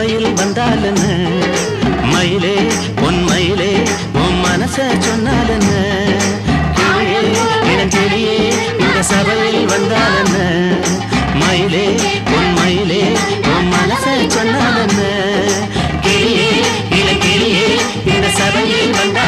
சபையில் வந்தால் என்ன மயிலே பொன் மயிலே உன் மனச சொன்னால் என்ன கிளியே இளங்கிளியே இந்த சபையில் வந்தால் என்ன மயிலே பொன் மயிலே உன் மனச சொன்னால் என்ன கிளியே இளங்கிளியே இந்த சபையில் வந்தால்